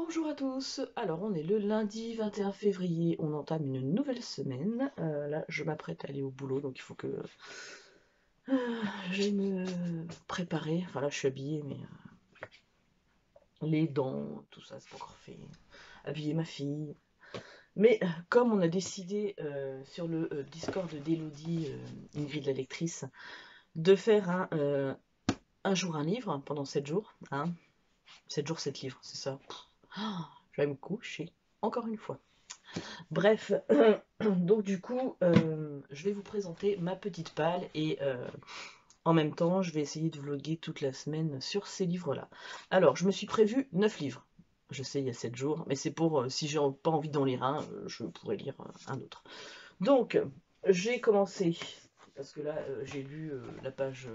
Bonjour à tous, alors on est le lundi 21 février, on entame une nouvelle semaine. Là je m'apprête à aller au boulot donc il faut que j'aille me préparer. Enfin là je suis habillée mais les dents, tout ça c'est pas encore fait. Habiller ma fille. Mais comme on a décidé sur le Discord d'Elodie, Ingrid la lectrice, de faire un jour un livre pendant 7 jours. Hein, 7 jours 7 livres, c'est ça. Je vais me coucher encore une fois. Bref, donc du coup, je vais vous présenter ma petite palle et en même temps, je vais essayer de vlogger toute la semaine sur ces livres-là. Alors, je me suis prévu 9 livres. Je sais, il y a 7 jours, mais c'est pour, si j'ai pas envie d'en lire un, je pourrais lire un autre. Donc, j'ai commencé, parce que là, j'ai lu la page...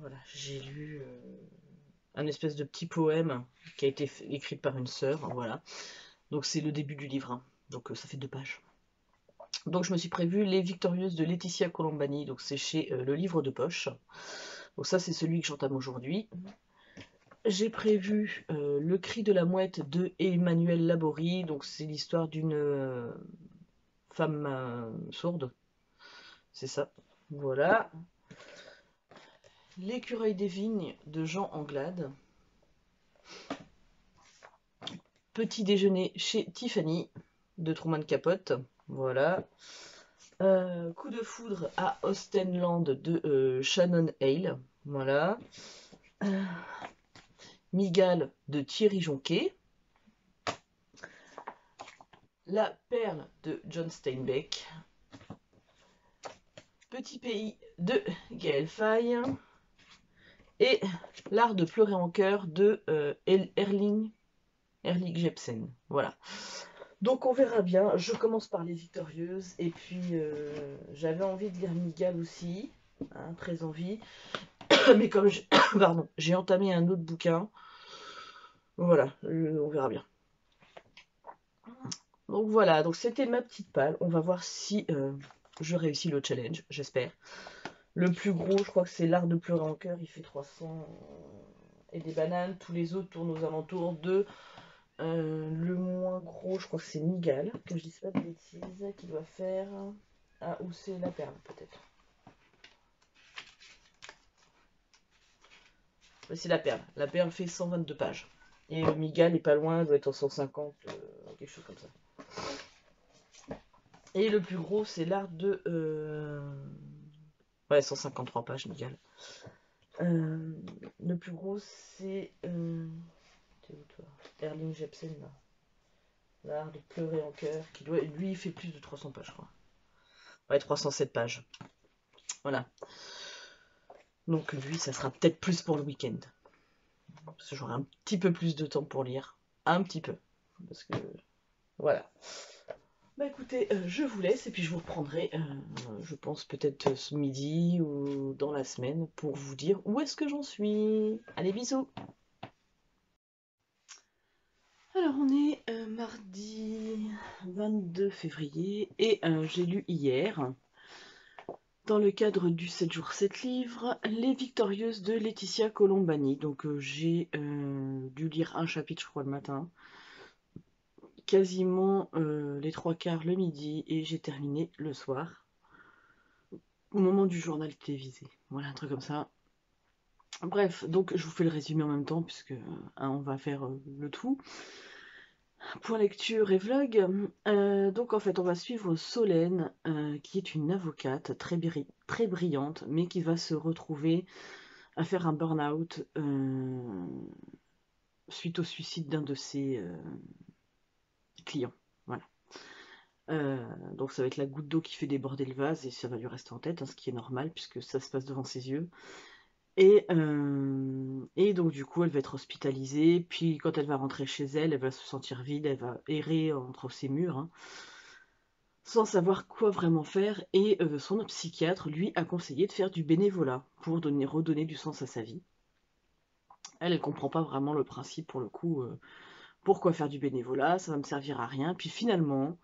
voilà, j'ai lu un espèce de petit poème qui a été écrit par une sœur, voilà. Donc c'est le début du livre, hein. Donc ça fait 2 pages. Donc je me suis prévu Les Victorieuses de Laetitia Colombani, donc c'est chez Le Livre de Poche. Donc ça c'est celui que j'entame aujourd'hui. J'ai prévu Le Cri de la Mouette de Emmanuel Laborie, donc c'est l'histoire d'une femme sourde, c'est ça, voilà. L'écureuil des vignes de Jean Anglade. Petit déjeuner chez Tiffany de Truman Capote, voilà. Coup de foudre à Austenland de Shannon Hale, voilà. Migale de Thierry Jonquet. La perle de John Steinbeck. Petit pays de Gaël Faye. Et L'art de pleurer en chœur de Erling Jepsen. Voilà. Donc on verra bien. Je commence par Les Victorieuses. Et puis j'avais envie de lire Migale aussi. Hein, très envie. Mais comme j'ai entamé un autre bouquin. Voilà, on verra bien. Donc voilà, donc c'était ma petite palle. On va voir si je réussis le challenge, j'espère. Le plus gros, je crois que c'est L'art de pleurer en cœur. Il fait 300 et des bananes. Tous les autres tournent aux alentours de... le moins gros, je crois que c'est Migale, que je dise pas de bêtises, qui doit faire... Ah, ou c'est La Perle, peut-être. C'est La Perle. La Perle fait 122 pages. Et Migale est pas loin, doit être en 150, quelque chose comme ça. Et le plus gros, c'est L'art de... Ouais, 153 pages, Migale. Le plus gros, c'est... t'es où, toi? Erling Jepsen, là. L'art de pleurer en cœur. Lui, il fait plus de 300 pages, je crois. Ouais, 307 pages. Voilà. Donc lui, ça sera peut-être plus pour le week-end. Parce que j'aurai un petit peu plus de temps pour lire. Un petit peu. Parce que... Voilà. Bah écoutez, je vous laisse et puis je vous reprendrai, je pense peut-être ce midi ou dans la semaine pour vous dire où est-ce que j'en suis. Allez, bisous! Alors on est mardi 22 février et j'ai lu hier, dans le cadre du 7 jours 7 livres, Les Victorieuses de Laetitia Colombani. Donc j'ai dû lire un chapitre je crois le matin, quasiment les 3/4 le midi et j'ai terminé le soir, au moment du journal télévisé. Voilà, un truc comme ça. Bref, donc je vous fais le résumé en même temps puisque on va faire le tout. Point lecture et vlog. Donc en fait on va suivre Solène, qui est une avocate très brillante, mais qui va se retrouver à faire un burn-out suite au suicide d'un de ses clients. Voilà. Donc ça va être la goutte d'eau qui fait déborder le vase et ça va lui rester en tête, hein, ce qui est normal puisque ça se passe devant ses yeux. Et donc du coup elle va être hospitalisée, puis quand elle va rentrer chez elle, elle va se sentir vide, elle va errer entre ses murs, hein, sans savoir quoi vraiment faire, et son psychiatre lui a conseillé de faire du bénévolat pour redonner du sens à sa vie. Elle comprend pas vraiment le principe pour le coup, pourquoi faire du bénévolat, ça va me servir à rien, puis finalement,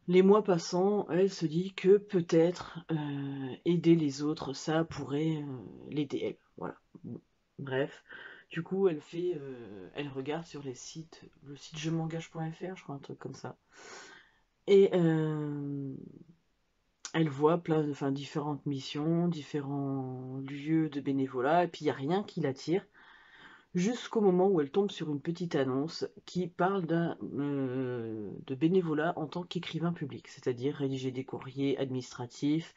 les mois passant, elle se dit que peut-être aider les autres, ça pourrait l'aider elle, voilà. Bref, Du coup, elle regarde sur les sites, le site je m'engage.fr, je crois, un truc comme ça. Et elle voit enfin, différentes missions, différents lieux de bénévolat, et puis il n'y a rien qui l'attire, jusqu'au moment où elle tombe sur une petite annonce qui parle de bénévolat en tant qu'écrivain public, c'est-à-dire rédiger des courriers administratifs,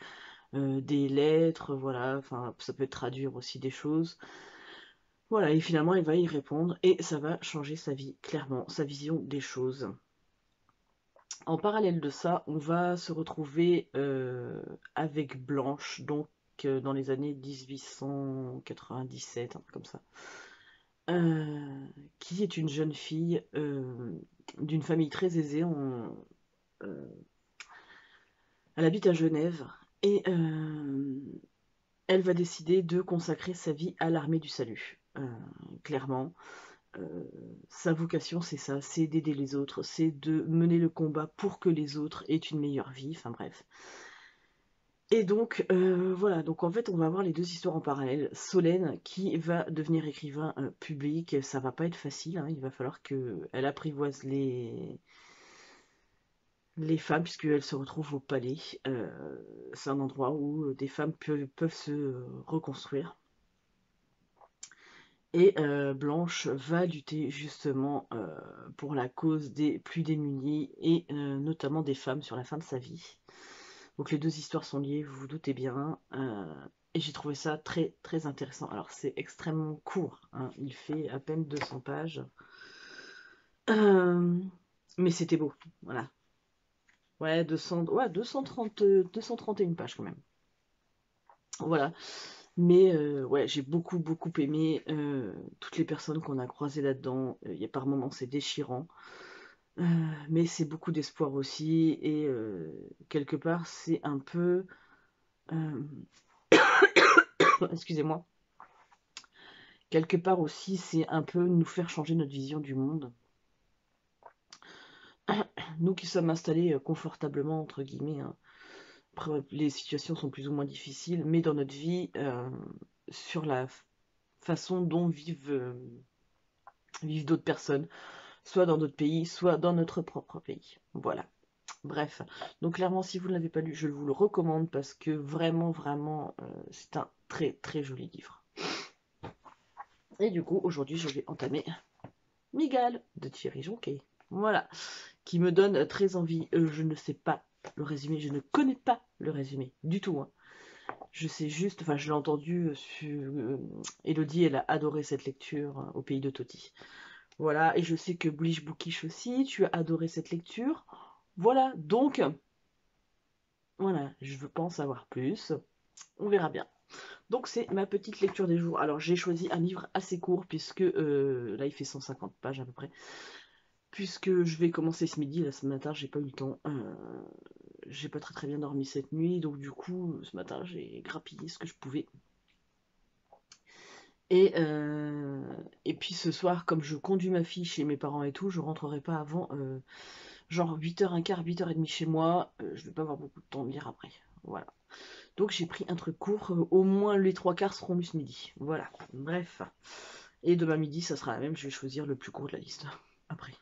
des lettres, voilà, enfin ça peut traduire aussi des choses. Voilà, et finalement elle va y répondre et ça va changer sa vie, clairement, sa vision des choses. En parallèle de ça, on va se retrouver avec Blanche, donc dans les années 1897, un truc comme ça, qui est une jeune fille d'une famille très aisée. Euh, Elle habite à Genève et elle va décider de consacrer sa vie à l'armée du salut. Clairement, euh, sa vocation c'est ça, c'est d'aider les autres, c'est de mener le combat pour que les autres aient une meilleure vie, enfin bref. Et donc, voilà, donc en fait, on va avoir les deux histoires en parallèle. Solène, qui va devenir écrivain public, ça va pas être facile, hein, il va falloir qu'elle apprivoise les femmes, puisqu'elles se retrouvent au palais. C'est un endroit où des femmes peuvent se reconstruire. Et Blanche va lutter justement pour la cause des plus démunis, et notamment des femmes sur la fin de sa vie. Donc les deux histoires sont liées, vous vous doutez bien. Et j'ai trouvé ça très très intéressant. Alors c'est extrêmement court, hein, il fait à peine 200 pages. Euh, mais c'était beau, voilà. Ouais, 231 pages quand même. Voilà. Mais ouais, j'ai beaucoup beaucoup aimé toutes les personnes qu'on a croisées là-dedans. Il y a par moments c'est déchirant. Euh, mais c'est beaucoup d'espoir aussi. Et quelque part c'est un peu... euh, excusez-moi. Quelque part aussi, c'est un peu nous faire changer notre vision du monde. Nous qui sommes installés confortablement, entre guillemets, hein. Après, les situations sont plus ou moins difficiles, mais dans notre vie, sur la façon dont vivent d'autres personnes, soit dans d'autres pays, soit dans notre propre pays. Voilà. Bref. Donc clairement, si vous ne l'avez pas lu, je vous le recommande parce que vraiment, vraiment, c'est un très, très joli livre. Et du coup, aujourd'hui, je vais entamer Migale de Thierry Jonquet. Voilà. Qui me donne très envie. Je ne sais pas le résumé, je ne connais pas le résumé du tout, hein. Je sais juste, enfin je l'ai entendu sur... Elodie, elle a adoré cette lecture au pays de Toti. Voilà, et je sais que Blish Bookish aussi, tu as adoré cette lecture. Voilà, donc, voilà, je pense savoir plus. On verra bien. Donc c'est ma petite lecture des jours. Alors j'ai choisi un livre assez court, puisque là il fait 150 pages à peu près. Puisque je vais commencer ce midi, là ce matin j'ai pas eu le temps. J'ai pas très très bien dormi cette nuit, donc du coup ce matin j'ai grappillé ce que je pouvais. Et, et puis ce soir, comme je conduis ma fille chez mes parents et tout, je rentrerai pas avant genre 8h15, 8h30 chez moi. Je vais pas avoir beaucoup de temps de lire après. Voilà. Donc j'ai pris un truc court, au moins les trois quarts seront lus ce midi. Voilà. Bref. Et demain midi, ça sera la même, je vais choisir le plus court de la liste. Après.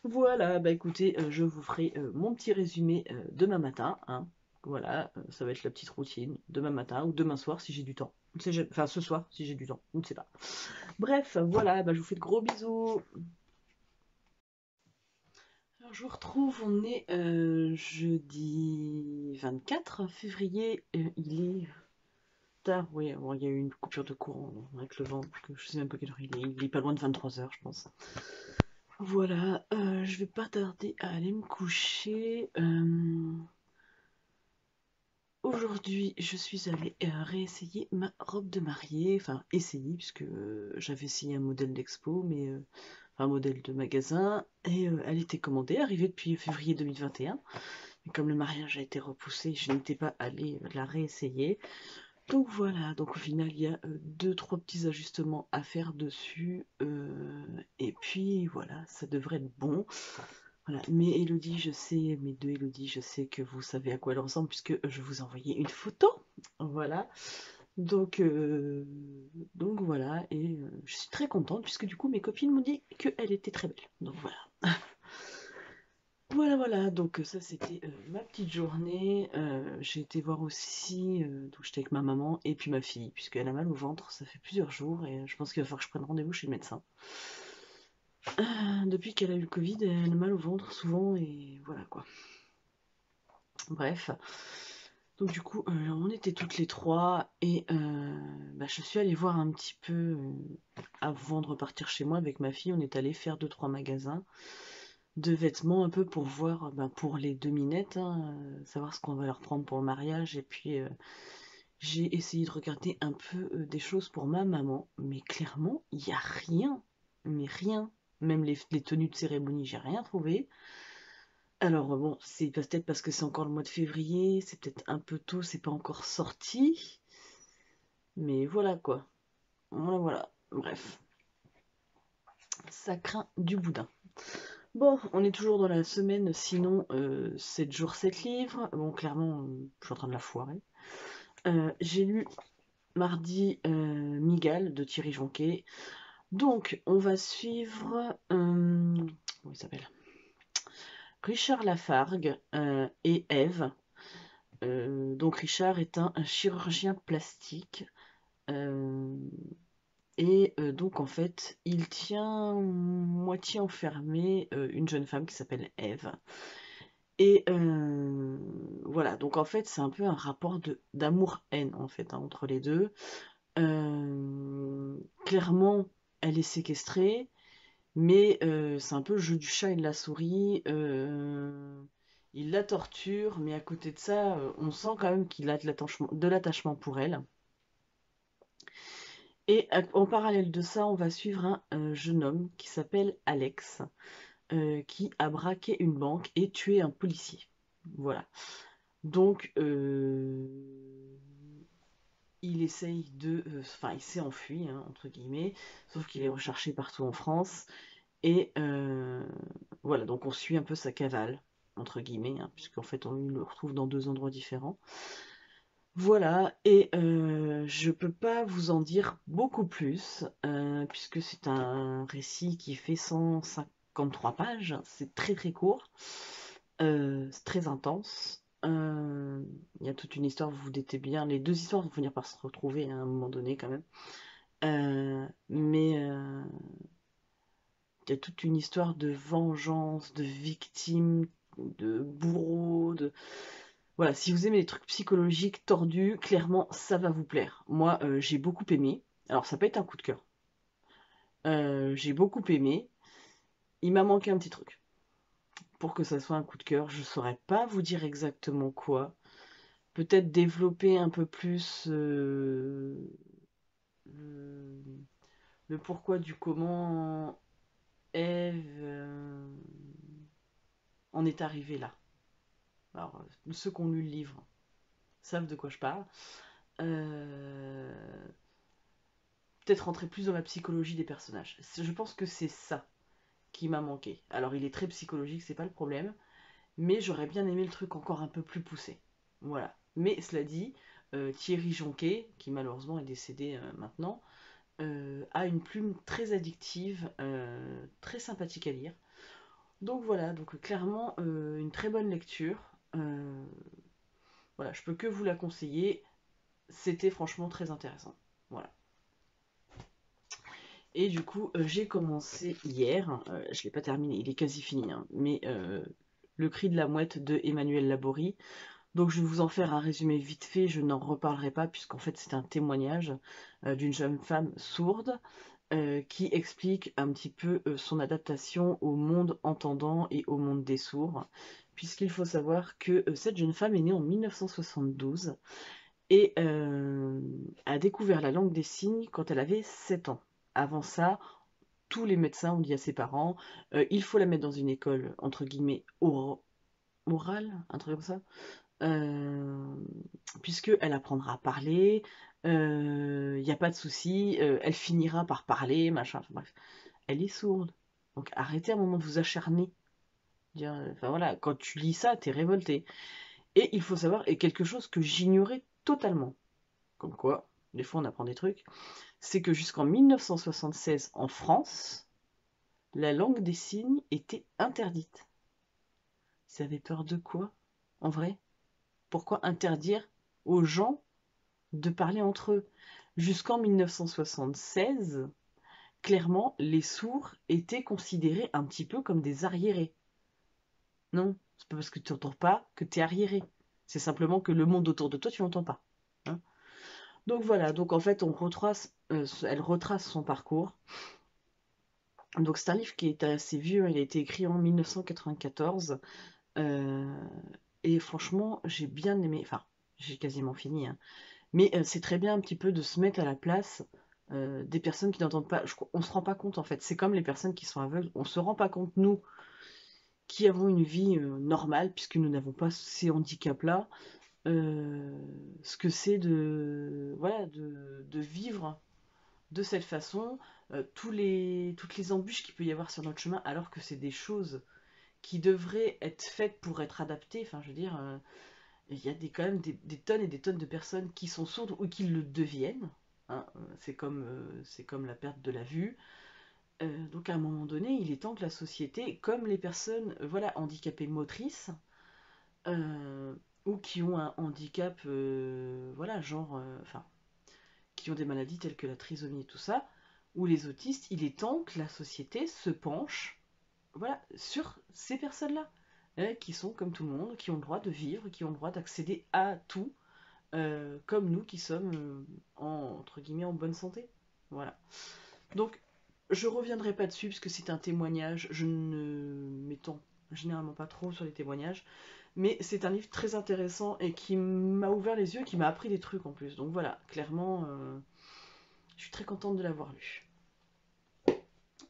Voilà, bah écoutez, je vous ferai mon petit résumé demain matin, hein. Voilà, ça va être la petite routine, demain matin ou demain soir si j'ai du temps. Enfin, ce soir si j'ai du temps, je ne sais pas. Bref, voilà, bah, je vous fais de gros bisous. Alors, je vous retrouve, on est jeudi 24 février, il est tard, oui, bon, il y a eu une coupure de courant avec le vent, que je sais même pas quelle heure il est pas loin de 23h je pense. Voilà, je vais pas tarder à aller me coucher. Aujourd'hui, je suis allée réessayer ma robe de mariée, enfin essayer, puisque j'avais essayé un modèle d'expo, mais enfin un modèle de magasin, et elle était commandée, arrivée depuis février 2021. Mais comme le mariage a été repoussé, je n'étais pas allée la réessayer. Donc voilà, donc au final, il y a deux, trois petits ajustements à faire dessus, et puis voilà, ça devrait être bon. Voilà, mais Elodie, je sais, mes deux Elodie, je sais que vous savez à quoi elles ressemblent puisque je vous ai envoyé une photo. Voilà. Donc, donc voilà, et je suis très contente puisque du coup mes copines m'ont dit qu'elle était très belle. Donc voilà. Voilà, donc ça c'était ma petite journée. J'ai été voir aussi, donc j'étais avec ma maman et puis ma fille, puisqu'elle a mal au ventre, ça fait plusieurs jours et je pense qu'il va falloir que je prenne rendez-vous chez le médecin. Depuis qu'elle a eu le Covid, elle a mal au ventre souvent et voilà quoi. Bref, donc du coup on était toutes les trois et je suis allée voir un petit peu avant de repartir chez moi avec ma fille, on est allé faire 2-3 magasins de vêtements un peu pour voir pour les deux minettes, hein, savoir ce qu'on va leur prendre pour le mariage. Et puis j'ai essayé de regarder un peu des choses pour ma maman, mais clairement il n'y a rien, mais rien. Même les tenues de cérémonie, j'ai rien trouvé. Alors bon, c'est peut-être parce que c'est encore le mois de février, c'est peut-être un peu tôt, c'est pas encore sorti. Mais voilà quoi. Voilà. Bref, ça craint du boudin. Bon, on est toujours dans la semaine, sinon 7 jours, 7 livres. Bon, clairement, je suis en train de la foirer. J'ai lu mardi Miguel de Thierry Jonquet. Donc, on va suivre. Comment il s'appelle? Richard Lafargue et Ève. Donc, Richard est un chirurgien plastique. Donc, en fait, il tient moitié enfermé une jeune femme qui s'appelle Ève. Et voilà, donc en fait, c'est un peu un rapport d'amour-haine en fait, hein, entre les deux. Clairement, elle est séquestrée, mais c'est un peu le jeu du chat et de la souris. Il la torture, mais à côté de ça, on sent quand même qu'il a de l'attachement pour elle. Et en parallèle de ça, on va suivre un jeune homme qui s'appelle Alex, qui a braqué une banque et tué un policier. Voilà. Donc, il essaye il s'est enfui, hein, entre guillemets, sauf qu'il est recherché partout en France. Et voilà, donc on suit un peu sa cavale, entre guillemets, hein, puisqu'en fait on le retrouve dans 2 endroits différents. Voilà, et je peux pas vous en dire beaucoup plus, puisque c'est un récit qui fait 153 pages, c'est très très court, c'est très intense. Il y a toute une histoire, vous vous doutez bien, les deux histoires vont finir par se retrouver à un moment donné quand même. Mais il y a toute une histoire de vengeance, de victimes, de bourreaux, Voilà, si vous aimez les trucs psychologiques tordus, clairement, ça va vous plaire. Moi, j'ai beaucoup aimé. Alors, ça peut être un coup de cœur. J'ai beaucoup aimé. Il m'a manqué un petit truc. Pour que ça soit un coup de cœur, je ne saurais pas vous dire exactement quoi. Peut-être développer un peu plus le, le pourquoi du comment Ève en est arrivée là. Alors, ceux qui ont lu le livre savent de quoi je parle. Peut-être rentrer plus dans la psychologie des personnages. Je pense que c'est ça qui m'a manqué. Alors, il est très psychologique, c'est pas le problème, mais j'aurais bien aimé le truc encore un peu plus poussé. Voilà. Mais cela dit, Thierry Jonquet, qui malheureusement est décédé maintenant, a une plume très addictive, très sympathique à lire. Donc voilà, donc clairement une très bonne lecture. Voilà, je peux que vous la conseiller. C'était franchement très intéressant. Voilà. Et du coup, j'ai commencé hier, je ne l'ai pas terminé, il est quasi fini, hein, mais Le cri de la mouette de Emmanuel Laborie. Donc je vais vous en faire un résumé vite fait, je n'en reparlerai pas puisqu'en fait c'est un témoignage d'une jeune femme sourde qui explique un petit peu son adaptation au monde entendant et au monde des sourds. Puisqu'il faut savoir que cette jeune femme est née en 1972 et a découvert la langue des signes quand elle avait 7 ans. Avant ça, tous les médecins ont dit à ses parents, il faut la mettre dans une école, entre guillemets, orale, un truc comme ça, euh, puisqu'elle apprendra à parler, il n'y a pas de souci, elle finira par parler, machin, enfin, bref. Elle est sourde. Donc arrêtez un moment de vous acharner. Enfin voilà, quand tu lis ça, t'es révolté. Et il faut savoir, et quelque chose que j'ignorais totalement, comme quoi. des fois on apprend des trucs, c'est que jusqu'en 1976 en France, la langue des signes était interdite. Ils avaient peur de quoi, en vrai? Pourquoi interdire aux gens de parler entre eux? Jusqu'en 1976, clairement, les sourds étaient considérés un petit peu comme des arriérés. Non, c'est pas parce que tu n'entends pas que tu es arriéré. C'est simplement que le monde autour de toi, tu l'entends pas. Hein. Donc voilà, donc en fait, elle retrace son parcours. Donc c'est un livre qui est assez vieux, il a été écrit en 1994. Et franchement, j'ai bien aimé, enfin, j'ai quasiment fini, hein. Mais c'est très bien un petit peu de se mettre à la place des personnes qui n'entendent pas. On se rend pas compte en fait, c'est comme les personnes qui sont aveugles, on se rend pas compte, nous, qui avons une vie normale, puisque nous n'avons pas ces handicaps-là, ce que c'est de, voilà, de vivre de cette façon, toutes les embûches qu'il peut y avoir sur notre chemin, alors que c'est des choses qui devraient être faites pour être adaptées. Enfin, je veux dire, il y a quand même des tonnes et des tonnes de personnes qui sont sourdes ou qui le deviennent. Hein. C'est comme la perte de la vue. Donc à un moment donné, il est temps que la société, comme les personnes voilà, handicapées motrices, euh, ou qui ont un handicap, voilà, genre, enfin, qui ont des maladies telles que la trisomie et tout ça, ou les autistes, il est temps que la société se penche, voilà, sur ces personnes-là, qui sont comme tout le monde, qui ont le droit de vivre, qui ont le droit d'accéder à tout, comme nous qui sommes entre guillemets en bonne santé. Voilà. Donc, je reviendrai pas dessus parce que c'est un témoignage. Je ne m'étends généralement pas trop sur les témoignages, mais c'est un livre très intéressant et qui m'a ouvert les yeux, qui m'a appris des trucs en plus. Donc voilà, clairement, je suis très contente de l'avoir lu.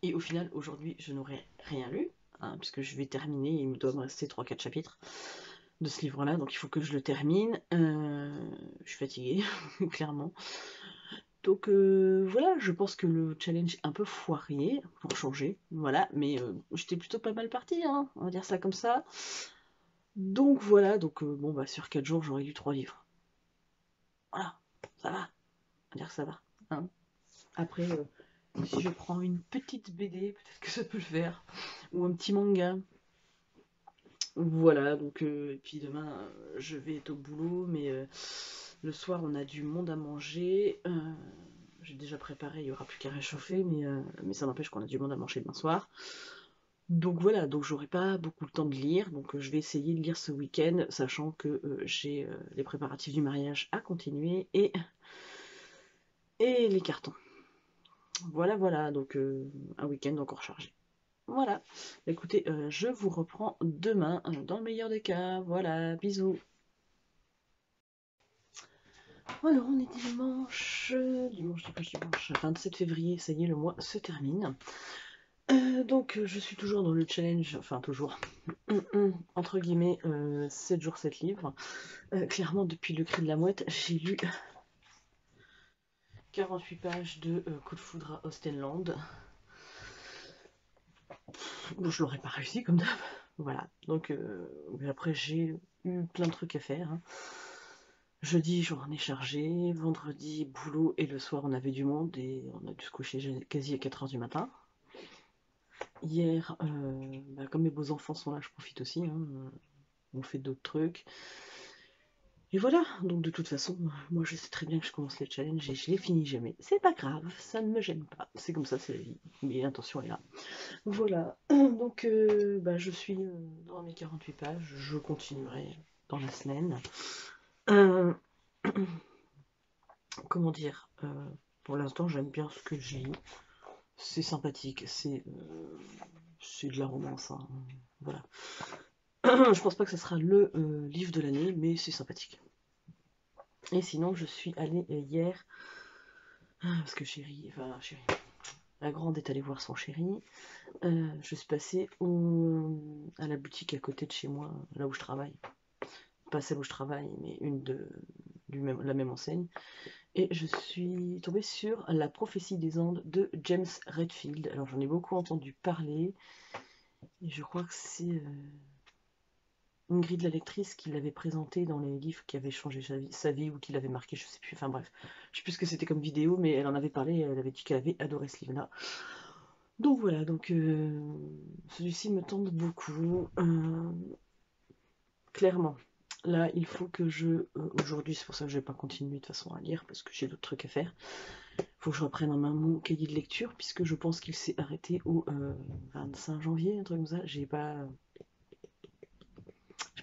Et au final, aujourd'hui, je n'aurai rien lu, hein, puisque je vais terminer. Il me doit me rester 3-4 chapitres de ce livre-là, donc il faut que je le termine. Je suis fatiguée, clairement. Donc voilà, je pense que le challenge est un peu foiré, pour changer, voilà, mais j'étais plutôt pas mal partie, hein, on va dire ça comme ça. Donc voilà, donc bon bah sur 4 jours j'aurais lu 3 livres. Voilà, ça va, on va dire que ça va. Hein. Après, si je prends une petite BD, peut-être que ça peut le faire, ou un petit manga. Voilà, donc et puis demain je vais être au boulot, mais le soir on a du monde à manger. J'ai déjà préparé, il n'y aura plus qu'à réchauffer, mais ça n'empêche qu'on a du monde à manger demain soir. Donc voilà, donc j'aurai pas beaucoup de temps de lire, donc je vais essayer de lire ce week-end, sachant que j'ai les préparatifs du mariage à continuer et les cartons. Voilà, voilà, donc un week-end encore chargé. Voilà, écoutez, je vous reprends demain, dans le meilleur des cas. Voilà, bisous. Alors, on est dimanche, dimanche, 27 février, ça y est, le mois se termine. Donc, je suis toujours dans le challenge, enfin, toujours, entre guillemets, 7 jours, 7 livres. Clairement, depuis le cri de la mouette, j'ai lu 48 pages de Coup de foudre à Austenland. Bon, je l'aurais pas réussi, comme d'hab. Voilà, donc, après, j'ai eu plein de trucs à faire. Hein. Jeudi, journée chargée, vendredi, boulot, et le soir, on avait du monde, et on a dû se coucher quasi à 4h du matin. Hier, bah, comme mes beaux-enfants sont là, je profite aussi, hein, on fait d'autres trucs. Et voilà, donc de toute façon, moi je sais très bien que je commence les challenges et je les finis jamais. C'est pas grave, ça ne me gêne pas, c'est comme ça, c'est la vie, mais l'intention est là. Voilà, donc bah, je suis dans mes 48 pages, je continuerai dans la semaine. Euh, comment dire, pour l'instant j'aime bien ce que j'ai lu, c'est sympathique, c'est de la romance, hein. Voilà. Je pense pas que ce sera le livre de l'année, mais c'est sympathique. Et sinon, je suis allée hier, parce que chérie, la grande est allée voir son chéri. Je suis passée à la boutique à côté de chez moi, là où je travaille. Pas celle où je travaille, mais la même enseigne. Et je suis tombée sur La prophétie des Andes de James Redfield. Alors j'en ai beaucoup entendu parler. Et je crois que c'est Ingrid la lectrice qui l'avait présenté dans les livres qui avaient changé sa vie ou qui l'avait marqué, je sais plus, enfin bref. Je sais plus ce que c'était comme vidéo, mais elle en avait parlé, elle avait dit qu'elle avait adoré ce livre-là. Donc voilà, donc celui-ci me tente beaucoup. Clairement. Là, il faut que aujourd'hui, c'est pour ça que je vais pas continuer de toute façon à lire, parce que j'ai d'autres trucs à faire. Il faut que je reprenne en main mon cahier de lecture, puisque je pense qu'il s'est arrêté au 25 janvier, un truc comme ça. J'ai pas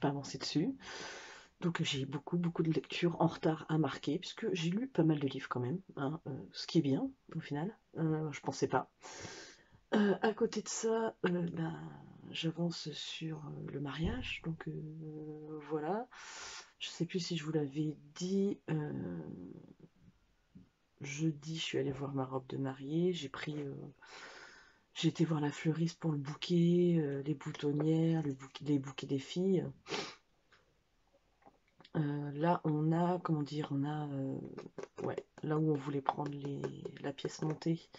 avancé dessus. Donc j'ai beaucoup de lectures en retard à marquer, puisque j'ai lu pas mal de livres quand même, hein, ce qui est bien au final. Je pensais pas. À côté de ça, ben, j'avance sur le mariage, donc voilà. Je sais plus si je vous l'avais dit. Jeudi, je suis allée voir ma robe de mariée. J'ai été voir la fleuriste pour le bouquet, les boutonnières, les bouquets des filles. Là, on a, comment dire, ouais, là où on voulait prendre la pièce montée,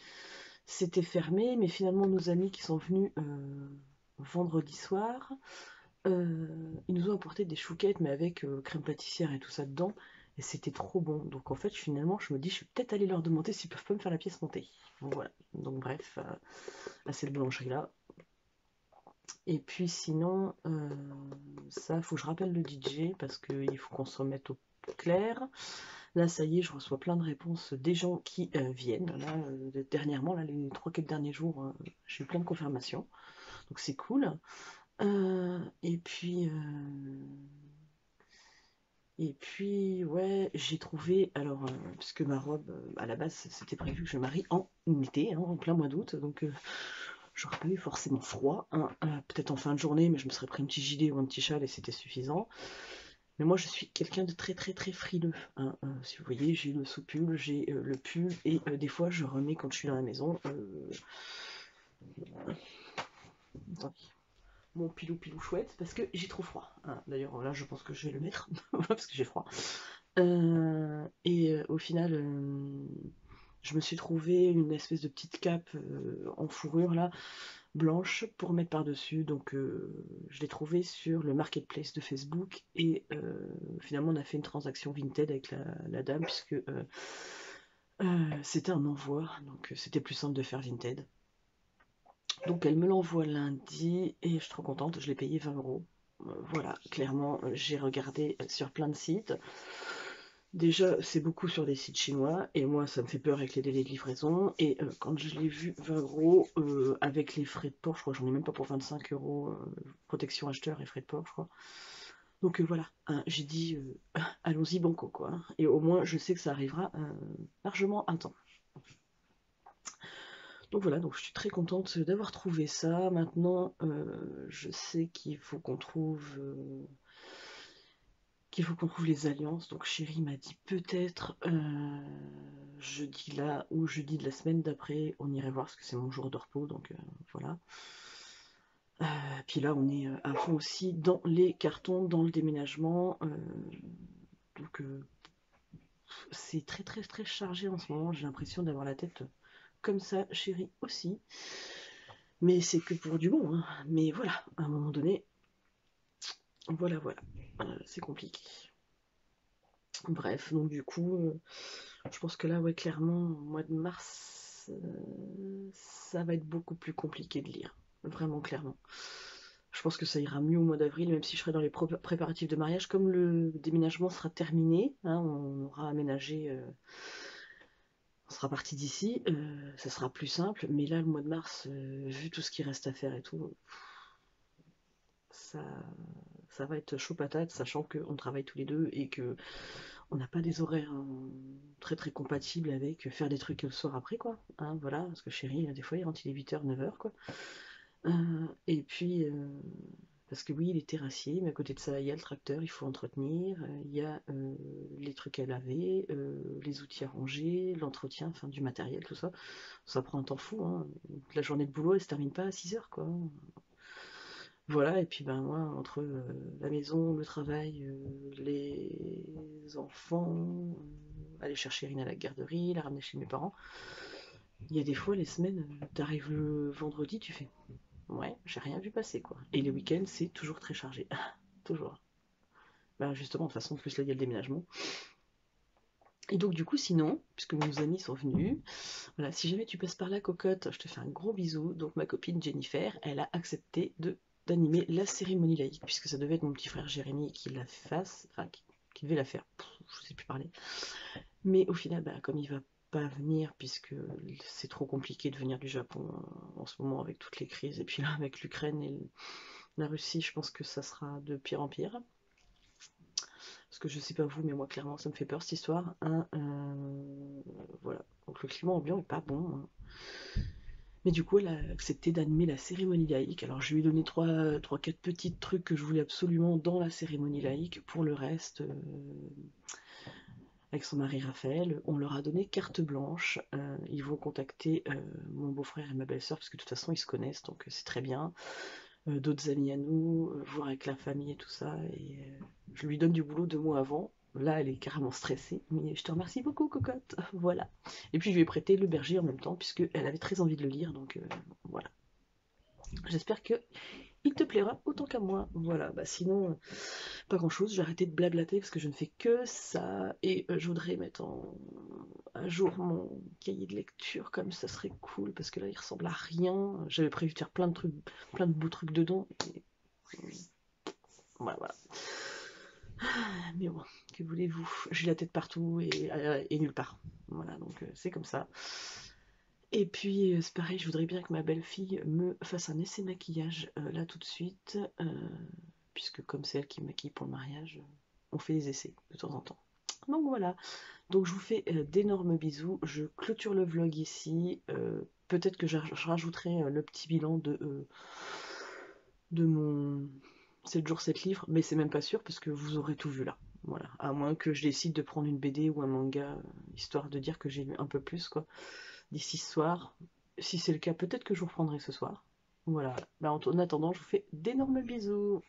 c'était fermé, mais finalement, nos amis qui sont venus vendredi soir, ils nous ont apporté des chouquettes, mais avec crème pâtissière et tout ça dedans, et c'était trop bon. Donc en fait, finalement, je me dis, je vais peut-être aller leur demander s'ils peuvent pas me faire la pièce montée. Donc voilà. Donc bref, à cette boulangerie-là. Et puis sinon, ça, faut que je rappelle le DJ parce qu'il faut qu'on se remette au clair. Là, ça y est, je reçois plein de réponses des gens qui viennent. Là, dernièrement, là, les 3-4 derniers jours, j'ai eu plein de confirmations. Donc c'est cool. Et puis, ouais, j'ai trouvé, alors, puisque ma robe, à la base, c'était prévu que je me marie en été, hein, en plein mois d'août, donc j'aurais pas eu forcément froid, hein, peut-être en fin de journée, mais je me serais pris un petit gilet ou un petit châle et c'était suffisant. Mais moi, je suis quelqu'un de très frileux, hein, si vous voyez, j'ai le sous-pull, j'ai le pull, et des fois, je remets quand je suis dans la maison, mon pilou chouette, parce que j'ai trop froid, hein. D'ailleurs, là, je pense que je vais le mettre, parce que j'ai froid. Au final, je me suis trouvé une espèce de petite cape en fourrure là, blanche, pour mettre par-dessus. Donc je l'ai trouvé sur le marketplace de Facebook et finalement on a fait une transaction Vinted avec la dame puisque c'était un envoi, donc c'était plus simple de faire Vinted. Donc elle me l'envoie lundi et je suis trop contente, je l'ai payé 20 euros. Voilà, clairement, j'ai regardé sur plein de sites. Déjà, c'est beaucoup sur des sites chinois, et moi, ça me fait peur avec les délais de livraison. Et quand je l'ai vu 20 euros, avec les frais de port, je crois, j'en ai même pas pour 25 euros, protection acheteur et frais de port, je crois. Donc voilà, hein, j'ai dit, allons-y banco, quoi, hein. Et au moins, je sais que ça arrivera largement à temps. Donc voilà, donc je suis très contente d'avoir trouvé ça. Maintenant, je sais qu'il faut qu'on trouve les alliances. Donc chérie m'a dit peut-être jeudi là ou jeudi de la semaine d'après, on irait voir parce que c'est mon jour de repos, donc voilà. Puis là on est à fond aussi dans les cartons, dans le déménagement. Donc c'est très chargé en ce moment, j'ai l'impression d'avoir la tête comme ça, chérie aussi. Mais c'est que pour du bon, hein. Mais voilà, à un moment donné, voilà, c'est compliqué. Bref, donc du coup, je pense que là, ouais, clairement, au mois de mars, ça va être beaucoup plus compliqué de lire. Vraiment, clairement. Je pense que ça ira mieux au mois d'avril, même si je serai dans les préparatifs de mariage. Comme le déménagement sera terminé, hein, on aura aménagé, on sera parti d'ici, ça sera plus simple. Mais là, le mois de mars, vu tout ce qui reste à faire et tout, ça, ça va être chaud patate, sachant qu'on travaille tous les deux et que on n'a pas des horaires très compatibles avec faire des trucs le soir après, quoi. Hein, voilà, parce que chérie, des fois, il rentre, il est 8h, 9h, quoi. Et puis, parce que oui, il est terrassier, mais à côté de ça, il y a le tracteur, il faut entretenir, il y a les trucs à laver, les outils à ranger, l'entretien, enfin, du matériel, tout ça. Ça prend un temps fou, hein. La journée de boulot, elle se termine pas à 6h, quoi. Voilà, et puis ben moi, entre la maison, le travail, les enfants, aller chercher Irina à la garderie, la ramener chez mes parents, il y a des fois, les semaines, t'arrives le vendredi, tu fais ouais, j'ai rien vu passer, quoi. Et les week-ends, c'est toujours très chargé. toujours. Ben justement, de toute façon, plus là, il y a le déménagement. Et donc, du coup, sinon, puisque nos amis sont venus, voilà, si jamais tu passes par là, cocotte, je te fais un gros bisou. Donc, ma copine Jennifer, elle a accepté d'animer la cérémonie laïque, puisque ça devait être mon petit frère Jérémy qui la fasse, enfin, qui devait la faire. Je sais plus parler. Mais au final, bah, comme il va pas venir, puisque c'est trop compliqué de venir du Japon en ce moment avec toutes les crises, et puis là, avec l'Ukraine et la Russie, je pense que ça sera de pire en pire. Parce que je sais pas vous, mais moi clairement ça me fait peur cette histoire. Hein, voilà. Donc le climat ambiant est pas bon. Hein. Mais du coup, elle a accepté d'animer la cérémonie laïque. Alors je lui ai donné 3-4 petits trucs que je voulais absolument dans la cérémonie laïque. Pour le reste, avec son mari Raphaël, on leur a donné carte blanche. Ils vont contacter mon beau-frère et ma belle-sœur, parce que de toute façon ils se connaissent, donc c'est très bien. D'autres amis à nous, voir avec la famille et tout ça. Et je lui donne du boulot 2 mois avant. Là, elle est carrément stressée, mais je te remercie beaucoup, cocotte. Voilà. Et puis, je lui ai prêté Le Berger en même temps, puisqu'elle avait très envie de le lire, donc voilà. J'espère que il te plaira autant qu'à moi. Voilà, bah sinon, pas grand chose. J'ai arrêté de blablater parce que je ne fais que ça. Et je voudrais mettre à jour mon cahier de lecture, comme ça serait cool, parce que là, il ressemble à rien. J'avais prévu de faire plein de trucs, plein de beaux trucs dedans. Et voilà, voilà. Mais bon, que voulez-vous? J'ai la tête partout et nulle part. Voilà, donc c'est comme ça. Et puis, c'est pareil, je voudrais bien que ma belle-fille me fasse un essai maquillage là tout de suite, puisque comme c'est elle qui me maquille pour le mariage, on fait des essais de temps en temps. Donc voilà, donc je vous fais d'énormes bisous, je clôture le vlog ici, peut-être que je rajouterai le petit bilan de mon 7 jours 7 livres, mais c'est même pas sûr parce que vous aurez tout vu là. Voilà, à moins que je décide de prendre une BD ou un manga, histoire de dire que j'ai lu un peu plus quoi, d'ici ce soir. Si c'est le cas, peut-être que je vous reprendrai ce soir. Voilà, bah, en attendant, je vous fais d'énormes bisous.